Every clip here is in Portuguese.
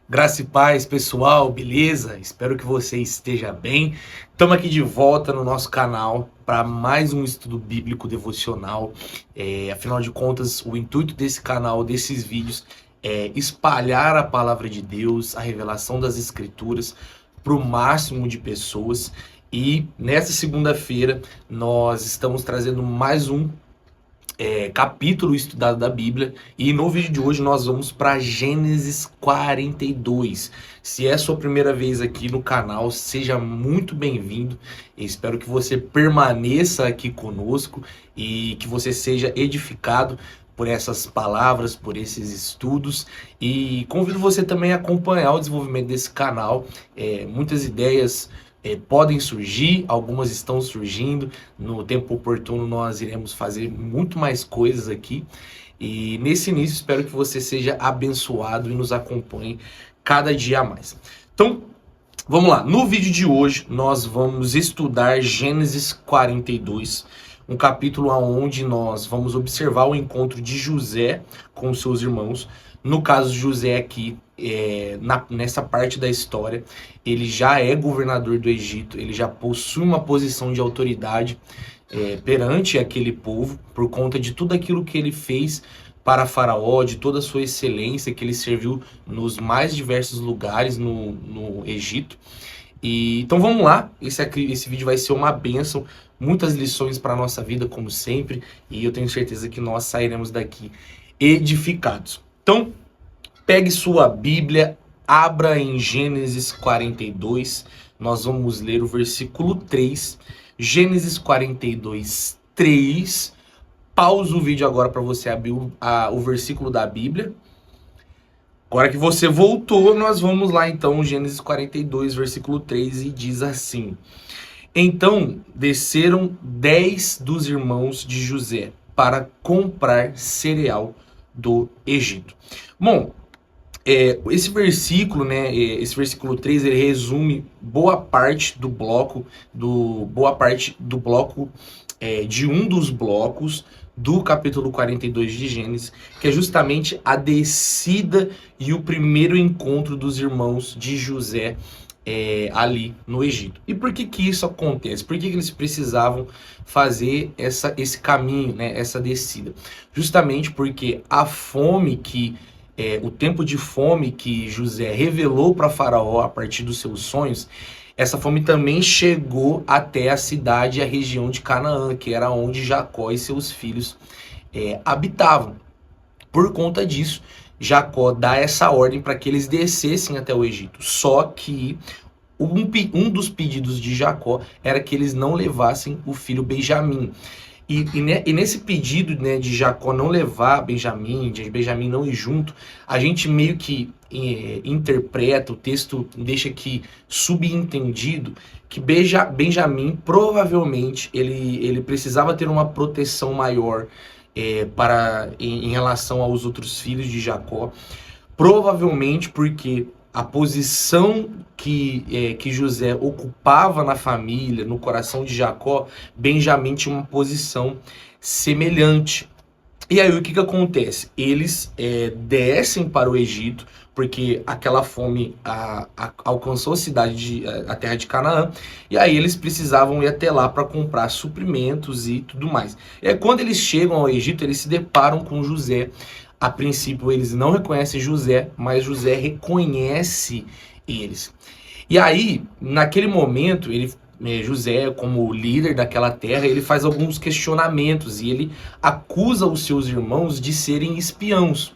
Graça e paz, pessoal, beleza? Espero que você esteja bem. Estamos aqui de volta no nosso canal para mais um estudo bíblico devocional. Afinal de contas, o intuito desse canal, desses vídeos, é espalhar a palavra de Deus, a revelação das Escrituras para o máximo de pessoas. E nessa segunda-feira, nós estamos trazendo mais um capítulo estudado da Bíblia, e no vídeo de hoje nós vamos para Gênesis 42. Se é a sua primeira vez aqui no canal, seja muito bem-vindo. Espero que você permaneça aqui conosco e que você seja edificado por essas palavras, por esses estudos, e convido você também a acompanhar o desenvolvimento desse canal. Muitas ideias podem surgir, algumas estão surgindo. No tempo oportuno nós iremos fazer muito mais coisas aqui. E nesse início espero que você seja abençoado e nos acompanhe cada dia a mais. Então, vamos lá. No vídeo de hoje nós vamos estudar Gênesis 42, um capítulo onde nós vamos observar o encontro de José com seus irmãos. No caso, José aqui, nessa parte da história, ele já é governador do Egito, ele já possui uma posição de autoridade perante aquele povo, por conta de tudo aquilo que ele fez para Faraó, de toda a sua excelência, que ele serviu nos mais diversos lugares no Egito. Então vamos lá, esse vídeo vai ser uma bênção, muitas lições para a nossa vida, como sempre, e eu tenho certeza que nós sairemos daqui edificados. Então, pegue sua Bíblia, abra em Gênesis 42, nós vamos ler o versículo 3, Gênesis 42, 3, pausa o vídeo agora para você abrir o versículo da Bíblia. Agora que você voltou, nós vamos lá então, Gênesis 42, versículo 3, e diz assim: Então desceram 10 dos irmãos de José para comprar cereal do Egito. Bom, esse versículo, né, esse versículo 3, ele resume boa parte do bloco, de um dos blocos do capítulo 42 de Gênesis, que é justamente a descida e o primeiro encontro dos irmãos de José ali no Egito. E por que que isso acontece? Por que que eles precisavam fazer esse caminho, né, essa descida? Justamente porque a fome o tempo de fome que José revelou para Faraó a partir dos seus sonhos, essa fome também chegou até a cidade e a região de Canaã, que era onde Jacó e seus filhos habitavam. Por conta disso, Jacó dá essa ordem para que eles descessem até o Egito. Só que um dos pedidos de Jacó era que eles não levassem o filho Benjamim. E nesse pedido, né, de Jacó não levar Benjamim, de Benjamim não ir junto, a gente meio que interpreta, o texto deixa aqui subentendido que Benjamim provavelmente ele precisava ter uma proteção maior em relação aos outros filhos de Jacó, provavelmente porque a posição que José ocupava na família, no coração de Jacó, Benjamim tinha uma posição semelhante. E aí o que acontece? Eles descem para o Egito, porque aquela fome alcançou a terra de Canaã, e aí eles precisavam ir até lá para comprar suprimentos e tudo mais. E aí, quando eles chegam ao Egito, eles se deparam com José. A princípio eles não reconhecem José, mas José reconhece eles. E aí, naquele momento, José, como líder daquela terra, ele faz alguns questionamentos e ele acusa os seus irmãos de serem espiãos.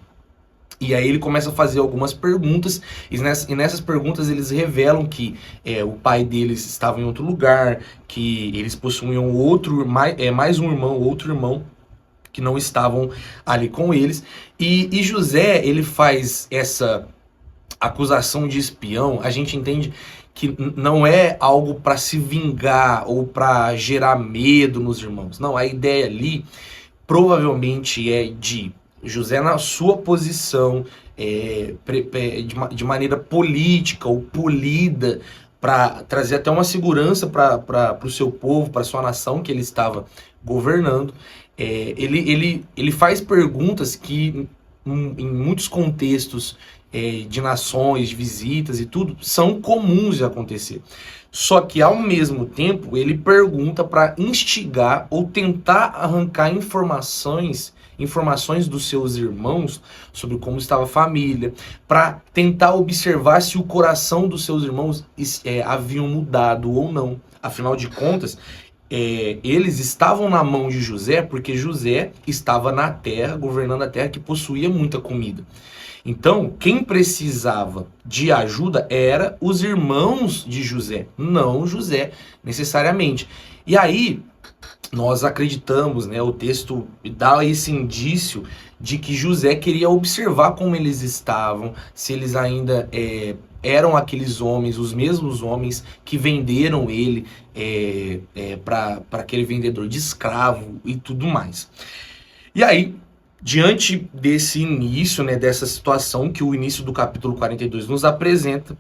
E aí ele começa a fazer algumas perguntas, e nessas perguntas eles revelam que o pai deles estava em outro lugar, que eles possuíam mais um irmão, outro irmão, que não estavam ali com eles. E José, ele faz essa acusação de espião, a gente entende que não é algo para se vingar ou para gerar medo nos irmãos. Não, a ideia ali provavelmente é de José, na sua posição, de maneira política ou polida, para trazer até uma segurança para o seu povo, para sua nação que ele estava governando. Ele faz perguntas que, em muitos contextos de nações, de visitas e tudo, são comuns de acontecer. Só que, ao mesmo tempo, ele pergunta para instigar ou tentar arrancar informações dos seus irmãos sobre como estava a família, para tentar observar se o coração dos seus irmãos haviam mudado ou não. Afinal de contas, eles estavam na mão de José porque José estava na terra, governando a terra que possuía muita comida. Então, quem precisava de ajuda era os irmãos de José, não José necessariamente. E aí, nós acreditamos, né, o texto dá esse indício de que José queria observar como eles estavam, se eles ainda eram aqueles homens, os mesmos homens que venderam ele para aquele vendedor de escravo e tudo mais. E aí, diante desse início, né, dessa situação que o início do capítulo 42 nos apresenta,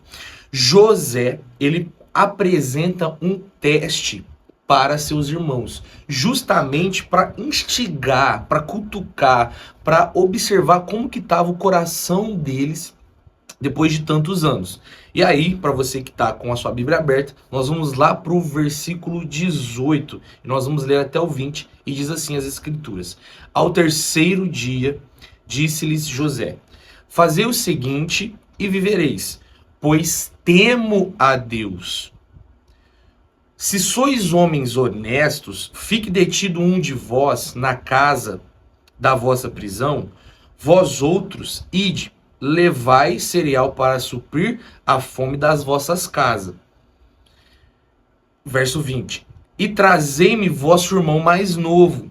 José, ele apresenta um teste para seus irmãos, justamente para instigar, para cutucar, para observar como que estava o coração deles depois de tantos anos. E aí, para você que está com a sua Bíblia aberta, nós vamos lá para o versículo 18, e nós vamos ler até o 20, e diz assim as Escrituras: Ao terceiro dia, disse-lhes José: Fazei o seguinte e vivereis, pois temo a Deus. Se sois homens honestos, fique detido um de vós na casa da vossa prisão, vós outros ide, levai cereal para suprir a fome das vossas casas. Verso 20. E trazei-me vosso irmão mais novo,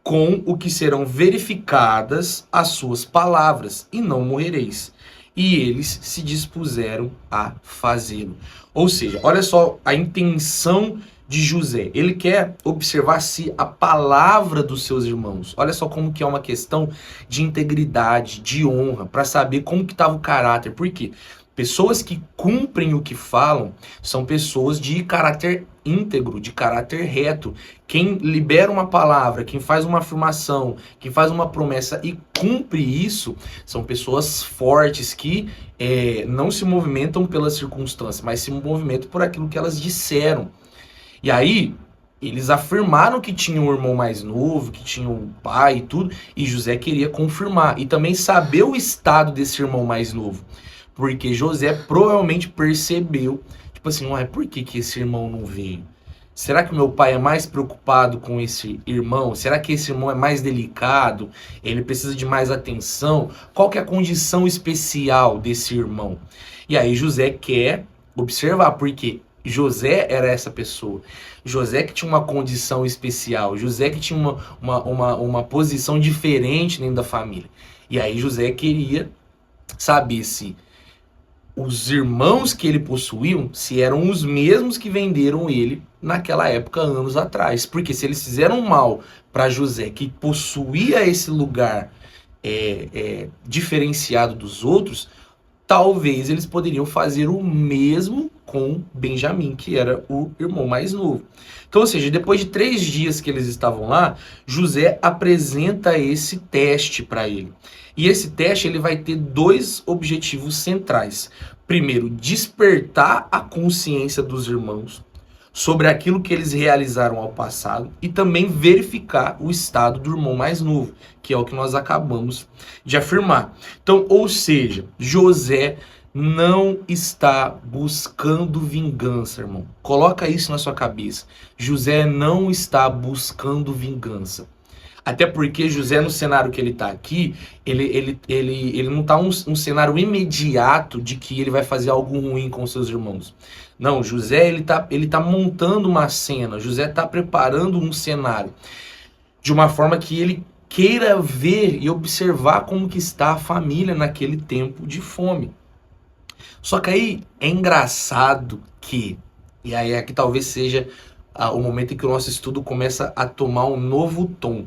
com o que serão verificadas as suas palavras, e não morrereis. E eles se dispuseram a fazê-lo. Ou seja, olha só a intenção de José. Ele quer observar se a palavra dos seus irmãos. Olha só como que é uma questão de integridade, de honra, para saber como que estava o caráter. Por quê? Pessoas que cumprem o que falam são pessoas de caráter íntegro, de caráter reto. Quem libera uma palavra, quem faz uma afirmação, quem faz uma promessa e cumpre isso, são pessoas fortes que não se movimentam pelas circunstâncias, mas se movimentam por aquilo que elas disseram. E aí, eles afirmaram que tinha um irmão mais novo, que tinha um pai e tudo, e José queria confirmar. E também saber o estado desse irmão mais novo. Porque José provavelmente percebeu, tipo assim, ué, por que esse irmão não veio? Será que o meu pai é mais preocupado com esse irmão? Será que esse irmão é mais delicado? Ele precisa de mais atenção? Qual que é a condição especial desse irmão? E aí José quer observar, porque José era essa pessoa. José que tinha uma condição especial. José que tinha uma posição diferente dentro da família. E aí José queria saber se os irmãos que ele possuíam, se eram os mesmos que venderam ele naquela época, anos atrás. Porque se eles fizeram mal para José, que possuía esse lugar diferenciado dos outros, talvez eles poderiam fazer o mesmo com Benjamim, que era o irmão mais novo. Então, ou seja, depois de 3 dias que eles estavam lá, José apresenta esse teste para ele. E esse teste ele vai ter 2 objetivos centrais. Primeiro, despertar a consciência dos irmãos sobre aquilo que eles realizaram ao passado e também verificar o estado do irmão mais novo, que é o que nós acabamos de afirmar. Então, ou seja, José não está buscando vingança, irmão. Coloca isso na sua cabeça. José não está buscando vingança. Até porque José, no cenário que ele está aqui, ele não está um cenário imediato de que ele vai fazer algo ruim com seus irmãos. Não, José ele tá montando uma cena, José está preparando um cenário de uma forma que ele queira ver e observar como que está a família naquele tempo de fome. Só que aí é engraçado que, e aí aqui talvez seja o momento em que o nosso estudo começa a tomar um novo tom.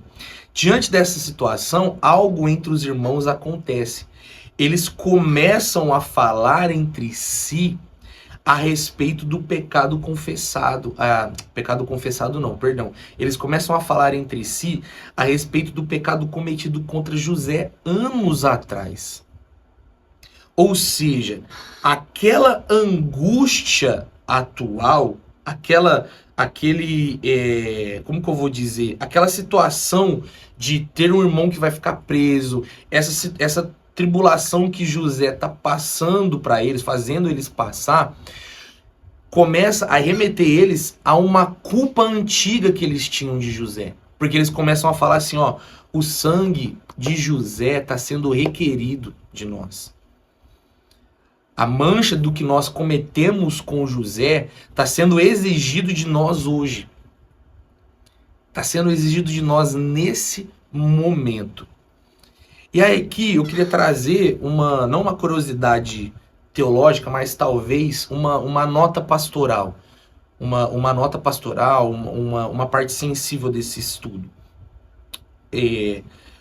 Diante dessa situação, algo entre os irmãos acontece. Eles começam a falar entre si a respeito do pecado confessado. Pecado confessado não, perdão. Eles começam a falar entre si a respeito do pecado cometido contra José anos atrás. Ou seja, aquela angústia atual, como que eu vou dizer? Aquela situação de ter um irmão que vai ficar preso, essa tribulação que José está passando para eles, fazendo eles passar, começa a remeter eles a uma culpa antiga que eles tinham de José. Porque eles começam a falar assim, ó, o sangue de José está sendo requerido de nós. A mancha do que nós cometemos com José está sendo exigido de nós hoje. Está sendo exigido de nós nesse momento. E aí aqui eu queria trazer não uma curiosidade teológica, mas talvez uma nota pastoral. Uma nota pastoral, uma parte sensível desse estudo.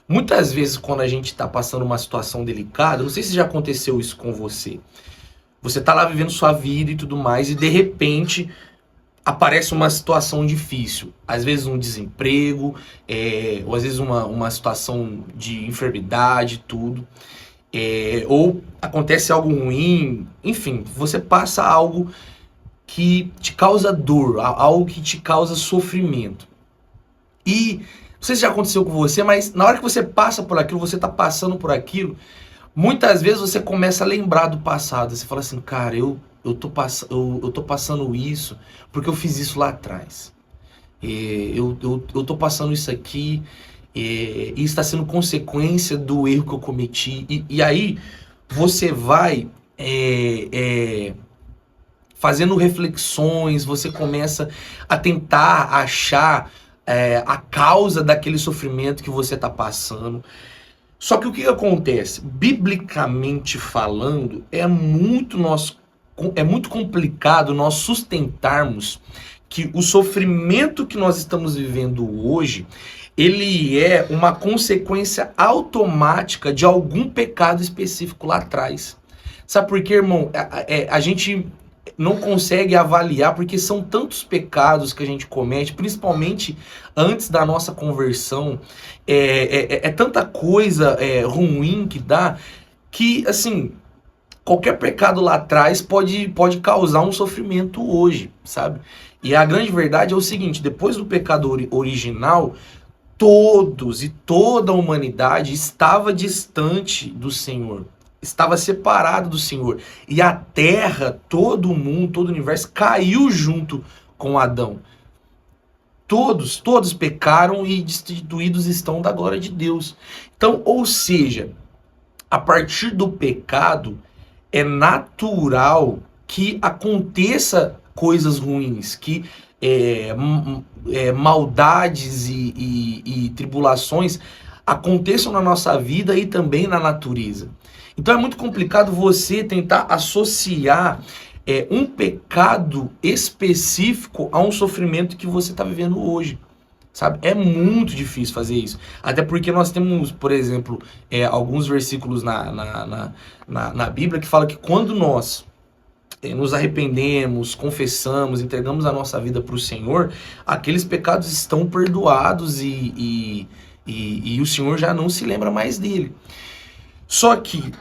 Muitas vezes quando a gente está passando uma situação delicada, não sei se já aconteceu isso com você. Você está lá vivendo sua vida e tudo mais, e de repente aparece uma situação difícil. Às vezes um desemprego, ou às vezes uma situação de enfermidade, tudo. Ou acontece algo ruim, enfim, você passa algo que te causa dor, algo que te causa sofrimento. E não sei se já aconteceu com você, mas na hora que você passa por aquilo, você está passando por aquilo, muitas vezes você começa a lembrar do passado. Você fala assim, cara, eu tô passando isso porque eu fiz isso lá atrás. Eu tô passando isso aqui e está sendo consequência do erro que eu cometi. E aí você vai fazendo reflexões, você começa a tentar achar a causa daquele sofrimento que você está passando. Só que o que acontece? Biblicamente falando, é muito complicado nós sustentarmos que o sofrimento que nós estamos vivendo hoje, ele é uma consequência automática de algum pecado específico lá atrás. Sabe por quê, irmão? A gente não consegue avaliar, porque são tantos pecados que a gente comete, principalmente antes da nossa conversão, tanta coisa ruim que dá, que, assim, qualquer pecado lá atrás pode causar um sofrimento hoje, sabe? E a grande verdade é o seguinte, depois do pecado original, todos e toda a humanidade estava distante do Senhor. Estava separado do Senhor. E a terra, todo o mundo, todo o universo caiu junto com Adão. Todos pecaram e destituídos estão da glória de Deus. Então, ou seja, a partir do pecado, é natural que aconteça coisas ruins, que maldades e tribulações aconteçam na nossa vida e também na natureza. Então é muito complicado você tentar associar um pecado específico a um sofrimento que você está vivendo hoje, sabe? É muito difícil fazer isso. Até porque nós temos, por exemplo, alguns versículos na Bíblia que falam que quando nós nos arrependemos, confessamos, entregamos a nossa vida para o Senhor, aqueles pecados estão perdoados e o Senhor já não se lembra mais dele. Só que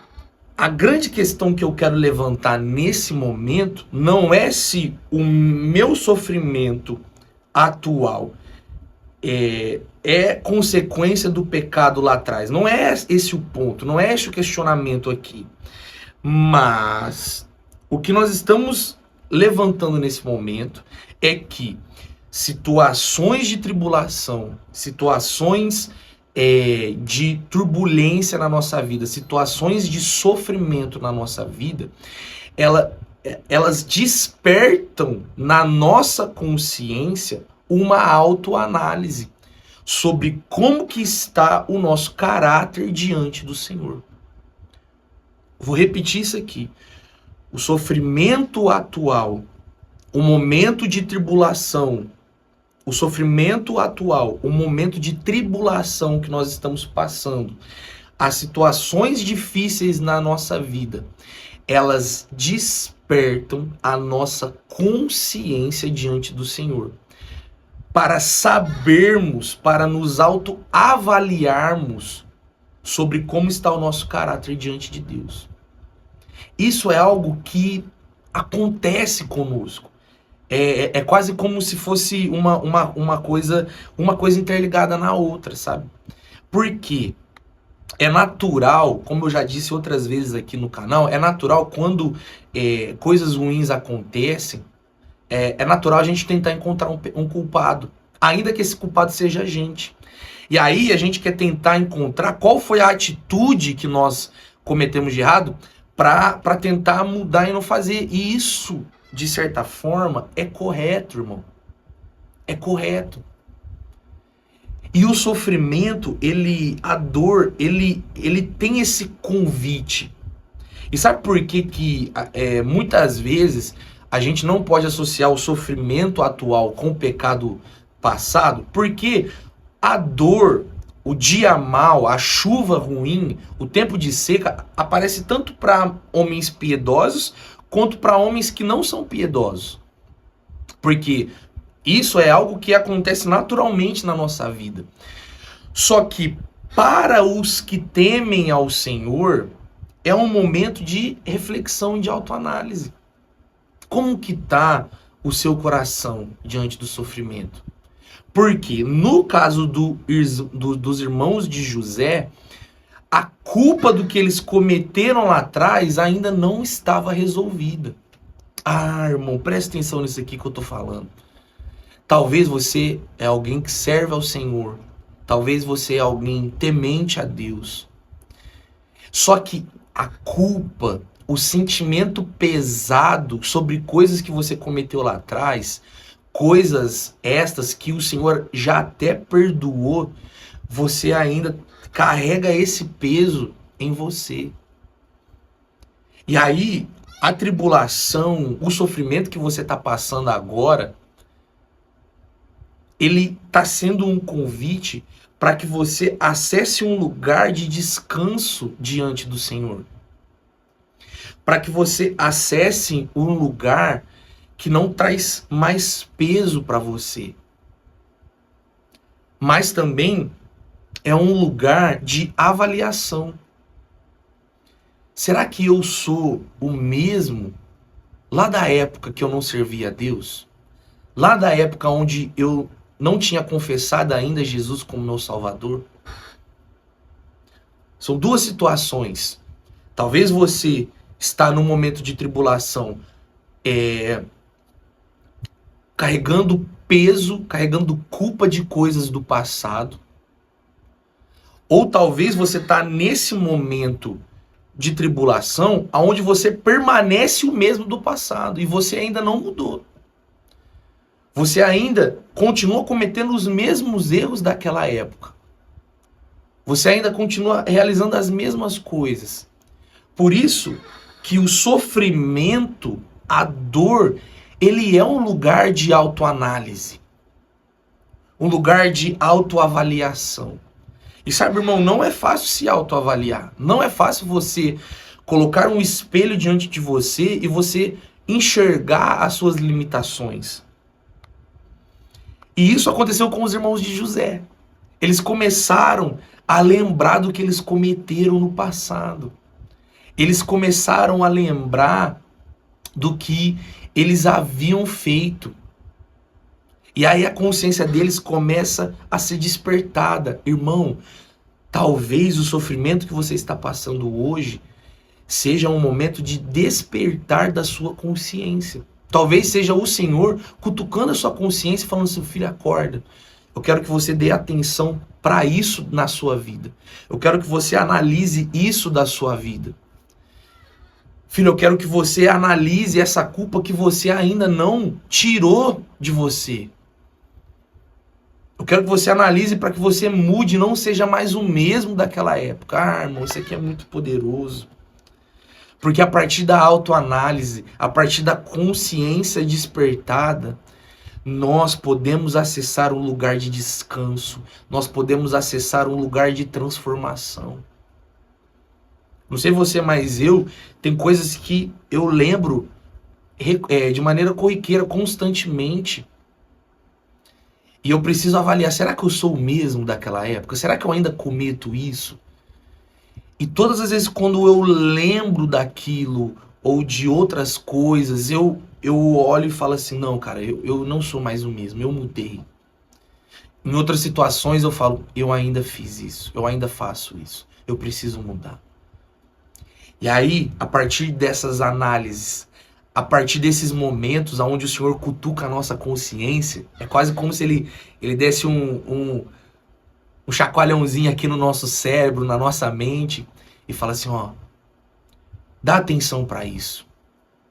a grande questão que eu quero levantar nesse momento não é se o meu sofrimento atual é consequência do pecado lá atrás. Não é esse o ponto, não é esse o questionamento aqui. Mas o que nós estamos levantando nesse momento é que situações de tribulação, situações de turbulência na nossa vida, situações de sofrimento na nossa vida, elas despertam na nossa consciência uma autoanálise sobre como que está o nosso caráter diante do Senhor. Vou repetir isso aqui. O sofrimento atual, o momento de tribulação, o sofrimento atual, o momento de tribulação que nós estamos passando, as situações difíceis na nossa vida, elas despertam a nossa consciência diante do Senhor. Para sabermos, para nos autoavaliarmos sobre como está o nosso caráter diante de Deus. Isso é algo que acontece conosco. É quase como se fosse uma coisa interligada na outra, sabe? Por quê? É natural, como eu já disse outras vezes aqui no canal, é natural quando coisas ruins acontecem, é natural a gente tentar encontrar um culpado, ainda que esse culpado seja a gente. E aí a gente quer tentar encontrar qual foi a atitude que nós cometemos de errado para tentar mudar e não fazer. E isso, de certa forma, é correto, irmão. É correto. E o sofrimento, a dor, ele tem esse convite. E sabe por que muitas vezes a gente não pode associar o sofrimento atual com o pecado passado? Porque a dor, o dia mau, a chuva ruim, o tempo de seca aparece tanto para homens piedosos quanto para homens que não são piedosos. Porque isso é algo que acontece naturalmente na nossa vida. Só que para os que temem ao Senhor, é um momento de reflexão e de autoanálise. Como que está o seu coração diante do sofrimento? Porque no caso dos irmãos de José, a culpa do que eles cometeram lá atrás ainda não estava resolvida. Ah, irmão, presta atenção nisso aqui que eu tô falando. Talvez você é alguém que serve ao Senhor. Talvez você é alguém temente a Deus. Só que a culpa, o sentimento pesado sobre coisas que você cometeu lá atrás, coisas estas que o Senhor já até perdoou, você ainda carrega esse peso em você. E aí, a tribulação, o sofrimento que você está passando agora, ele está sendo um convite para que você acesse um lugar de descanso diante do Senhor. Para que você acesse um lugar que não traz mais peso para você. Mas também é um lugar de avaliação. Será que eu sou o mesmo lá da época que eu não servia a Deus? Lá da época onde eu não tinha confessado ainda Jesus como meu Salvador? São duas situações. Talvez você está num momento de tribulação, carregando peso, carregando culpa de coisas do passado. Ou talvez você está nesse momento de tribulação onde você permanece o mesmo do passado e você ainda não mudou. Você ainda continua cometendo os mesmos erros daquela época. Você ainda continua realizando as mesmas coisas. Por isso que o sofrimento, a dor, ele é um lugar de autoanálise. Um lugar de autoavaliação. E sabe, irmão, não é fácil se autoavaliar. Não é fácil você colocar um espelho diante de você e você enxergar as suas limitações. E isso aconteceu com os irmãos de José. Eles começaram a lembrar do que eles cometeram no passado. Eles começaram a lembrar do que eles haviam feito. E aí a consciência deles começa a ser despertada. Irmão, talvez o sofrimento que você está passando hoje seja um momento de despertar da sua consciência. Talvez seja o Senhor cutucando a sua consciência e falando assim, filho, acorda. Eu quero que você dê atenção para isso na sua vida. Eu quero que você analise isso da sua vida. Filho, eu quero que você analise essa culpa que você ainda não tirou de você. Eu quero que você analise para que você mude e não seja mais o mesmo daquela época. Ah, irmão, isso aqui é muito poderoso. Porque a partir da autoanálise, a partir da consciência despertada, nós podemos acessar um lugar de descanso. Nós podemos acessar um lugar de transformação. Não sei você, mas tem coisas que eu lembro de maneira corriqueira, constantemente. E eu preciso avaliar, será que eu sou o mesmo daquela época? Será que eu ainda cometo isso? E todas as vezes quando eu lembro daquilo, ou de outras coisas, eu olho e falo assim, não, cara, eu não sou mais o mesmo, eu mudei. Em outras situações eu falo, eu ainda fiz isso, eu ainda faço isso, eu preciso mudar. E aí, a partir dessas análises, a partir desses momentos onde o Senhor cutuca a nossa consciência, é quase como se ele desse um chacoalhãozinho aqui no nosso cérebro, na nossa mente, e fala assim, ó, dá atenção para isso.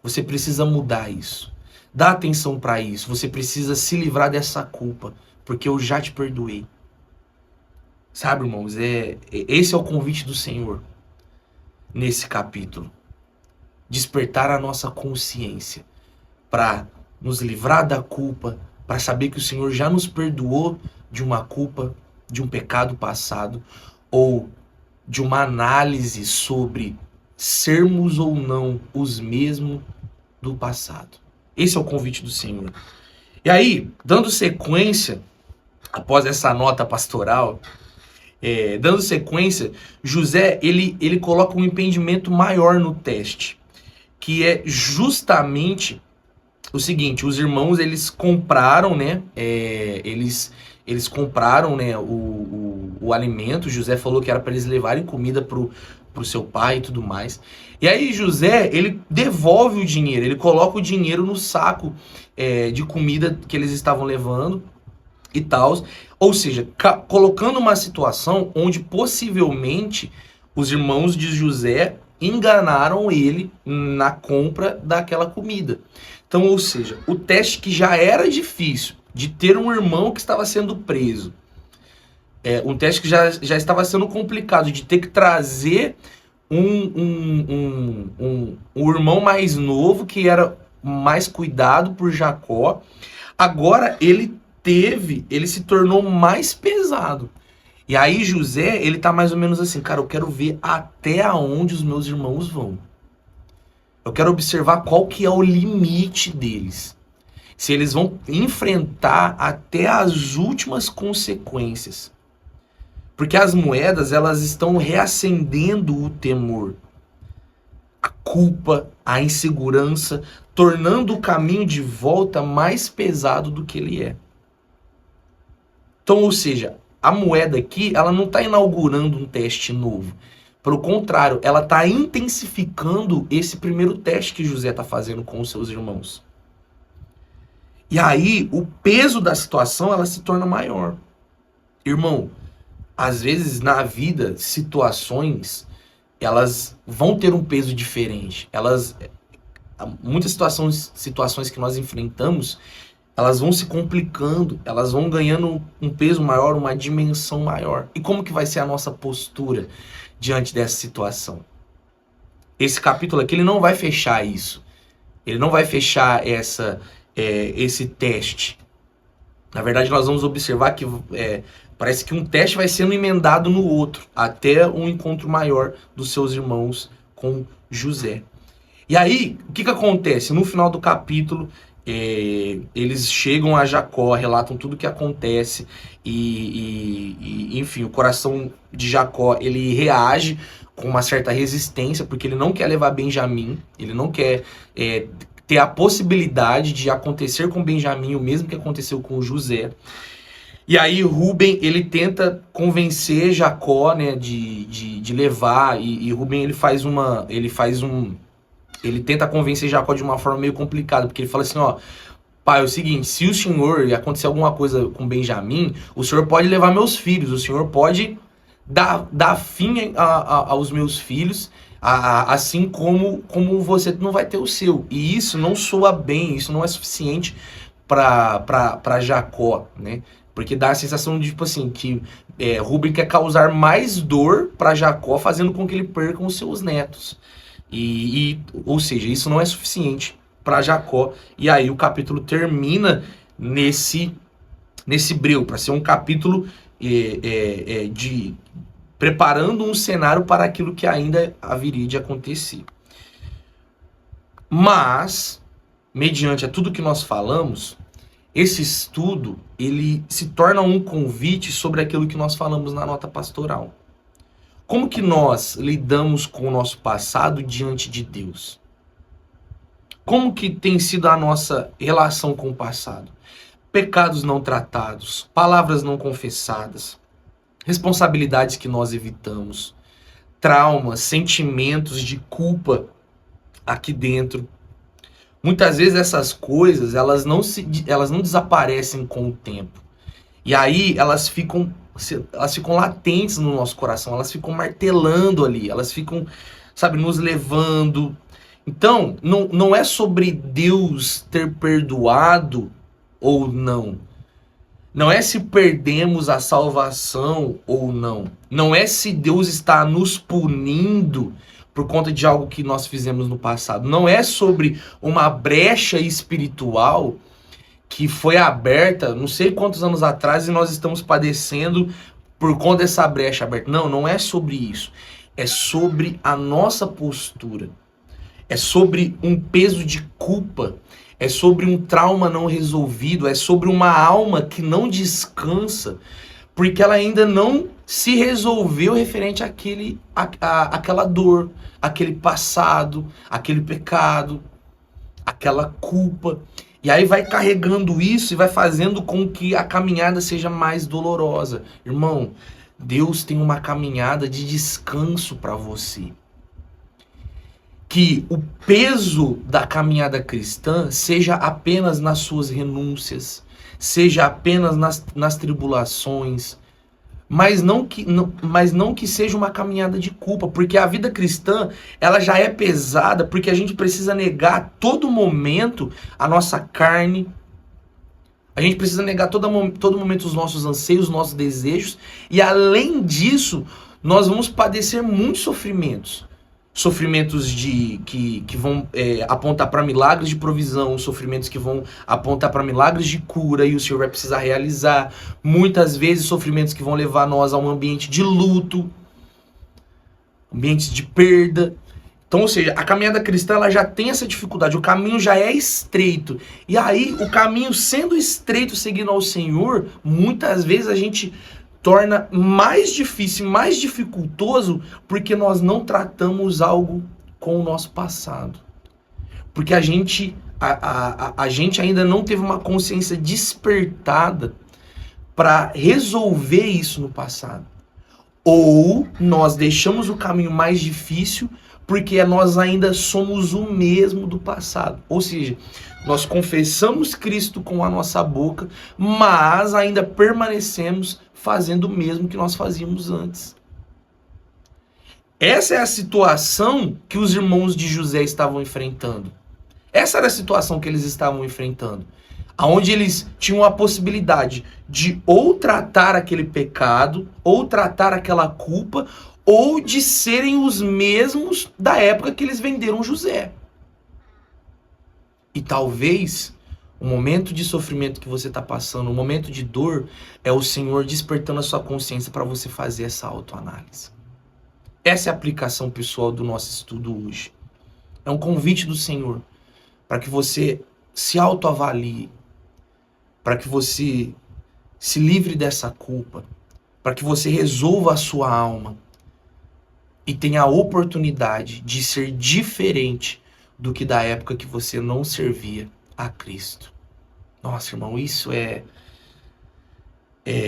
Você precisa mudar isso. Dá atenção para isso. Você precisa se livrar dessa culpa, porque eu já te perdoei. Sabe, irmãos, esse é o convite do Senhor nesse capítulo. Despertar a nossa consciência para nos livrar da culpa, para saber que o Senhor já nos perdoou de uma culpa, de um pecado passado, ou de uma análise sobre sermos ou não os mesmos do passado. Esse é o convite do Senhor. E aí, dando sequência, após essa nota pastoral, dando sequência, José, ele coloca um impedimento maior no teste, que é justamente o seguinte, os irmãos, eles compraram, né, eles compraram, né, o alimento. José falou que era para eles levarem comida pro seu pai e tudo mais. E aí José, ele devolve o dinheiro, ele coloca o dinheiro no saco de comida que eles estavam levando e tal. Ou seja, colocando uma situação onde possivelmente os irmãos de José enganaram ele na compra daquela comida. Então, ou seja, o teste que já era difícil, de ter um irmão que estava sendo preso, um teste que já estava sendo complicado, de ter que trazer um irmão mais novo, que era mais cuidado por Jacó, agora ele se tornou mais pesado. E aí José, ele tá mais ou menos assim, cara, eu quero ver até aonde os meus irmãos vão. Eu quero observar qual que é o limite deles. Se eles vão enfrentar até as últimas consequências. Porque as moedas, elas estão reacendendo o temor, a culpa, a insegurança, tornando o caminho de volta mais pesado do que ele é. Então, ou seja, a moeda aqui, ela não está inaugurando um teste novo. Pelo contrário, ela está intensificando esse primeiro teste que José está fazendo com os seus irmãos. E aí, o peso da situação, ela se torna maior. Irmão, às vezes na vida, situações, elas vão ter um peso diferente. Muitas situações que nós enfrentamos, elas vão se complicando, elas vão ganhando um peso maior, uma dimensão maior. E como que vai ser a nossa postura diante dessa situação? Esse capítulo aqui, ele não vai fechar isso. Ele não vai fechar esse teste. Na verdade, nós vamos observar que parece que um teste vai sendo emendado no outro, até um encontro maior dos seus irmãos com José. E aí, o que acontece? No final do capítulo, eles chegam a Jacó, relatam tudo o que acontece enfim, o coração de Jacó, ele reage com uma certa resistência, porque ele não quer levar Benjamim, ele não quer ter a possibilidade de acontecer com Benjamim o mesmo que aconteceu com José. E aí Rúben, ele tenta convencer Jacó, né, de levar, e Rúben, ele tenta convencer Jacó de uma forma meio complicada, porque ele fala assim, ó, pai, é o seguinte, se o senhor acontecer alguma coisa com Benjamim, o senhor pode levar meus filhos, o senhor pode dar fim aos meus filhos, assim como você não vai ter o seu. E isso não soa bem, isso não é suficiente para Jacó, né? Porque dá a sensação de, tipo assim, que Rúben quer causar mais dor para Jacó, fazendo com que ele perca os seus netos. Ou seja, isso não é suficiente para Jacó. E aí o capítulo termina nesse breu, para ser um capítulo de preparando um cenário para aquilo que ainda haveria de acontecer. Mas, mediante a tudo que nós falamos, esse estudo, ele se torna um convite sobre aquilo que nós falamos na nota pastoral. Como que nós lidamos com o nosso passado diante de Deus? Como que tem sido a nossa relação com o passado? Pecados não tratados, palavras não confessadas, responsabilidades que nós evitamos, traumas, sentimentos de culpa aqui dentro. Muitas vezes essas coisas, elas não desaparecem com o tempo. E aí elas ficam latentes no nosso coração, elas ficam martelando ali, elas ficam, sabe, nos levando. Então, não é sobre Deus ter perdoado ou não. Não é se perdemos a salvação ou não. Não é se Deus está nos punindo por conta de algo que nós fizemos no passado. Não é sobre uma brecha espiritual que foi aberta não sei quantos anos atrás e nós estamos padecendo por conta dessa brecha aberta. Não é sobre isso. É sobre a nossa postura. É sobre um peso de culpa. É sobre um trauma não resolvido. É sobre uma alma que não descansa porque ela ainda não se resolveu referente àquela dor, aquele passado, aquele pecado, aquela culpa. E aí vai carregando isso e vai fazendo com que a caminhada seja mais dolorosa. Irmão, Deus tem uma caminhada de descanso para você. Que o peso da caminhada cristã seja apenas nas suas renúncias, seja apenas nas tribulações, mas não que seja uma caminhada de culpa, porque a vida cristã ela já é pesada, porque a gente precisa negar a todo momento a nossa carne, a gente precisa negar a todo momento os nossos anseios, os nossos desejos, e além disso, nós vamos padecer muitos sofrimentos. Sofrimentos que vão apontar para milagres de provisão, sofrimentos que vão apontar para milagres de cura e o Senhor vai precisar realizar. Muitas vezes sofrimentos que vão levar nós a um ambiente de luto, ambientes de perda. Então, ou seja, a caminhada cristã ela já tem essa dificuldade, o caminho já é estreito. E aí, o caminho sendo estreito seguindo ao Senhor, muitas vezes a gente torna mais difícil, mais dificultoso, porque nós não tratamos algo com o nosso passado. Porque a gente ainda não teve uma consciência despertada para resolver isso no passado. Ou nós deixamos o caminho mais difícil porque nós ainda somos o mesmo do passado. Ou seja, nós confessamos Cristo com a nossa boca, mas ainda permanecemos fazendo o mesmo que nós fazíamos antes. Essa é a situação que os irmãos de José estavam enfrentando. Essa era a situação que eles estavam enfrentando. Onde eles tinham a possibilidade de ou tratar aquele pecado, ou tratar aquela culpa, ou de serem os mesmos da época que eles venderam José. E talvez o momento de sofrimento que você está passando, o momento de dor, é o Senhor despertando a sua consciência para você fazer essa autoanálise. Essa é a aplicação pessoal do nosso estudo hoje. É um convite do Senhor para que você se autoavalie, para que você se livre dessa culpa, para que você resolva a sua alma e tenha a oportunidade de ser diferente do que da época que você não servia a Cristo. Nossa, irmão, isso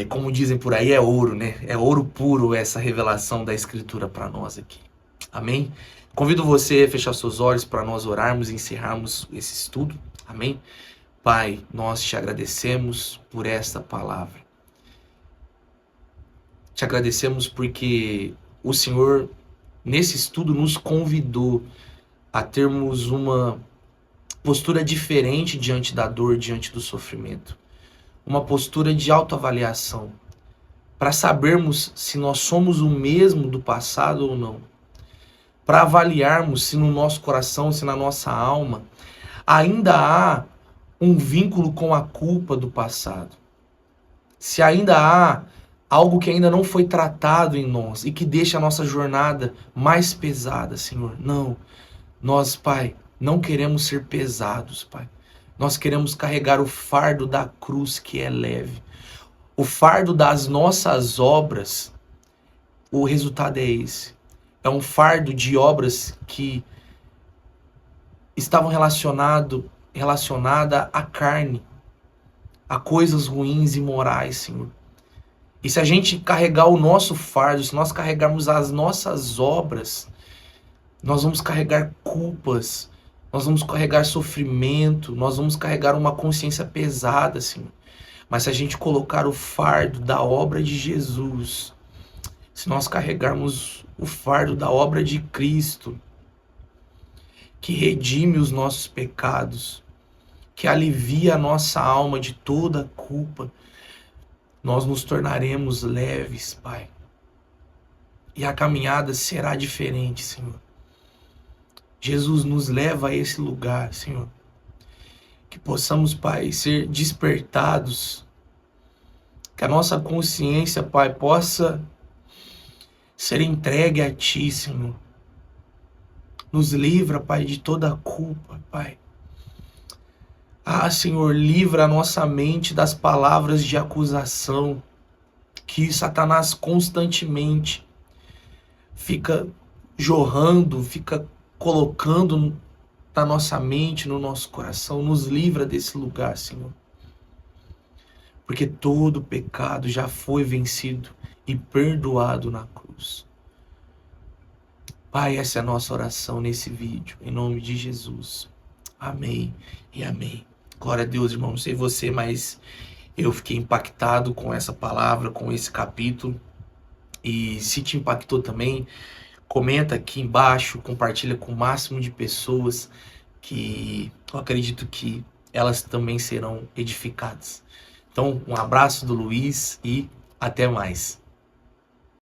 como dizem por aí, é ouro, né? É ouro puro essa revelação da Escritura para nós aqui. Amém? Convido você a fechar seus olhos para nós orarmos e encerrarmos esse estudo. Amém? Pai, nós te agradecemos por esta palavra. Te agradecemos porque o Senhor, nesse estudo, nos convidou a termos uma postura diferente diante da dor, diante do sofrimento. Uma postura de autoavaliação, para sabermos se nós somos o mesmo do passado ou não. Para avaliarmos se no nosso coração, se na nossa alma, ainda há um vínculo com a culpa do passado. Se ainda há algo que ainda não foi tratado em nós e que deixa a nossa jornada mais pesada, Senhor. Não, nós, Pai, não queremos ser pesados, Pai. Nós queremos carregar o fardo da cruz que é leve. O fardo das nossas obras, o resultado é esse. É um fardo de obras que estavam relacionadas à carne, a coisas ruins e morais, Senhor. E se a gente carregar o nosso fardo, se nós carregarmos as nossas obras, nós vamos carregar culpas, nós vamos carregar sofrimento, nós vamos carregar uma consciência pesada, Senhor. Mas se a gente colocar o fardo da obra de Jesus, se nós carregarmos o fardo da obra de Cristo, que redime os nossos pecados, que alivia a nossa alma de toda a culpa, nós nos tornaremos leves, Pai. E a caminhada será diferente, Senhor. Jesus nos leva a esse lugar, Senhor. Que possamos, Pai, ser despertados. Que a nossa consciência, Pai, possa ser entregue a Ti, Senhor. Nos livra, Pai, de toda a culpa, Pai. Ah, Senhor, livra a nossa mente das palavras de acusação que Satanás constantemente fica jorrando, fica colocando na nossa mente, no nosso coração. Nos livra desse lugar, Senhor. Porque todo pecado já foi vencido e perdoado na cruz. Pai, essa é a nossa oração nesse vídeo, em nome de Jesus. Amém e amém. Glória a Deus, irmão. Não sei você, mas eu fiquei impactado com essa palavra, com esse capítulo. E se te impactou também, comenta aqui embaixo, compartilha com o máximo de pessoas que eu acredito que elas também serão edificadas. Então, um abraço do Luiz e até mais.